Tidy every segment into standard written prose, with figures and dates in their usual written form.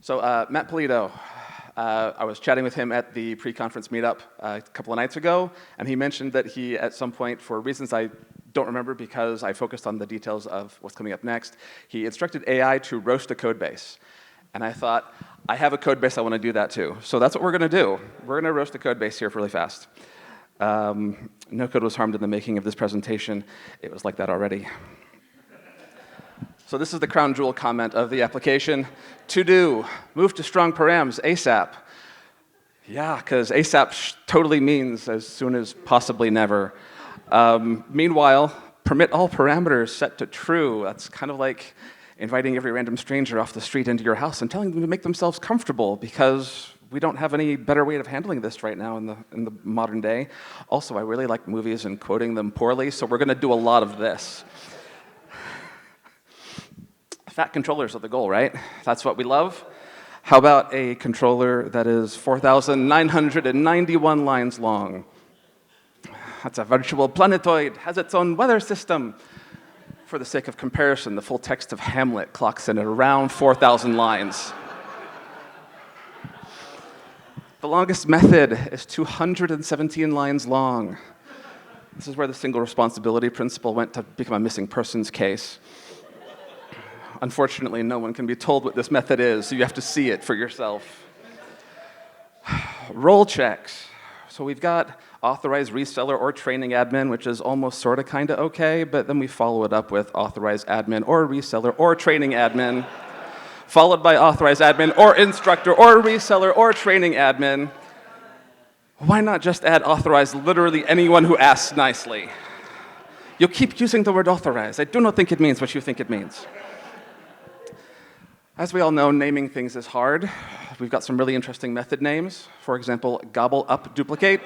Matt Polito, I was chatting with him at the pre-conference meetup a couple of nights ago, and he mentioned that he, at some point, for reasons I don't remember because I focused on the details of what's coming up next, he instructed AI to roast a code base. And I thought, I have a code base, I want to do that too. So that's what we're going to do. We're going to roast a code base here really fast. No code was harmed in the making of this presentation. It was like that already. So this is the crown jewel comment of the application. To do, move to strong params ASAP. Yeah, because ASAP totally means as soon as possibly never. Meanwhile, permit all parameters set to true. That's kind of like inviting every random stranger off the street into your house and telling them to make themselves comfortable because we don't have any better way of handling this right now in the modern day. Also, I really like movies and quoting them poorly, so we're going to do a lot of this. Fat controllers are the goal, right? That's what we love. How about a controller that is 4,991 lines long? That's a virtual planetoid, has its own weather system. For the sake of comparison, the full text of Hamlet clocks in at around 4,000 lines. The longest method is 217 lines long. This is where the single responsibility principle went to become a missing persons case. Unfortunately, no one can be told what this method is, so you have to see it for yourself. Role checks. So we've got authorized reseller or training admin, which is almost sort of kind of okay, but then we follow it up with authorized admin or reseller or training admin, followed by authorized admin or instructor or reseller or training admin. Why not just add authorized literally anyone who asks nicely? You keep using the word authorized. I do not think it means what you think it means. As we all know, naming things is hard. We've got some really interesting method names. For example, gobble up duplicate.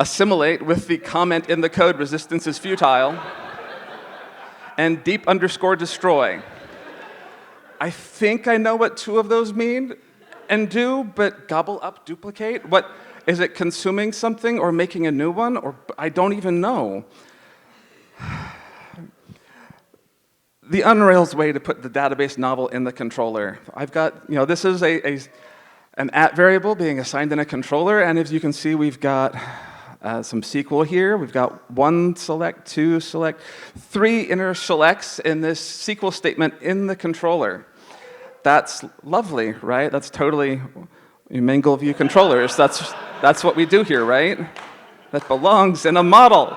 Assimilate with the comment in the code resistance is futile. And deep underscore destroy. I think I know what two of those mean and do, but gobble up duplicate? What, is it consuming something or making a new one? Or I don't even know. The Unrails way to put the database novel in the controller. I've got, this is an at variable being assigned in a controller, and as you can see, we've got some SQL here. We've got one select, two select, three inner selects in this SQL statement in the controller. That's lovely, right? That's totally mangle view controllers. That's what we do here, right? That belongs in a model.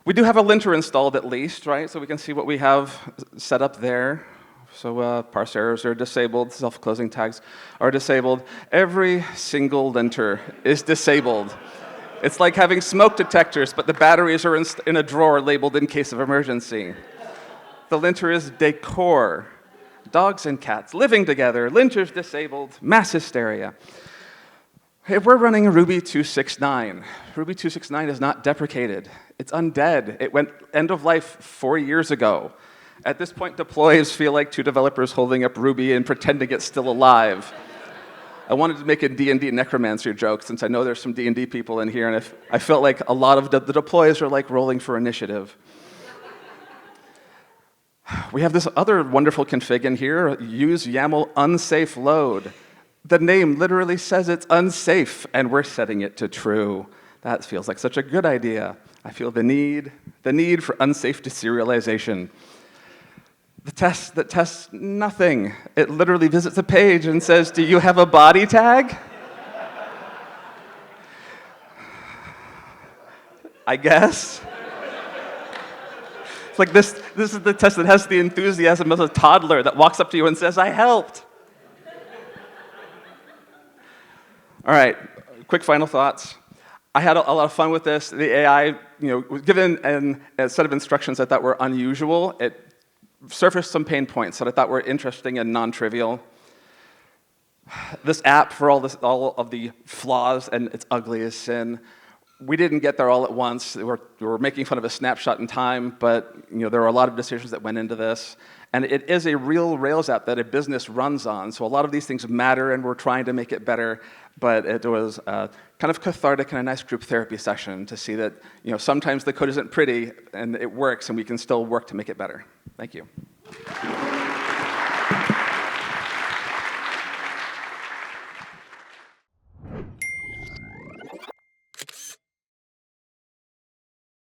We do have a linter installed at least, right? So we can see what we have set up there. So parse errors are disabled, self-closing tags are disabled. Every single linter is disabled. It's like having smoke detectors, but the batteries are in a drawer labeled in case of emergency. The linter is decor. Dogs and cats living together, linters disabled, mass hysteria. Hey, we're running Ruby 269. Ruby 269 is not deprecated. It's undead. It went end of life 4 years ago. At this point, deploys feel like two developers holding up Ruby and pretending it's still alive. I wanted to make a D&D necromancer joke since I know there's some D&D people in here, and I felt like a lot of the deploys are like rolling for initiative. We have this other wonderful config in here, use YAML unsafe load. The name literally says it's unsafe, and we're setting it to true. That feels like such a good idea. I feel the need for unsafe deserialization. The test that tests nothing. It literally visits a page and says, do you have a body tag? I guess. It's like this is the test that has the enthusiasm of a toddler that walks up to you and says, I helped. All right, quick final thoughts. I had a lot of fun with this. The AI, was given a set of instructions I thought were unusual. It surfaced some pain points that I thought were interesting and non-trivial. This app, for all of the flaws and its ugly as sin, we didn't get there all at once. We were making fun of a snapshot in time, but there were a lot of decisions that went into this. And it is a real Rails app that a business runs on, so a lot of these things matter, and we're trying to make it better. But it was kind of cathartic and a nice group therapy session to see that sometimes the code isn't pretty, and it works, and we can still work to make it better. Thank you.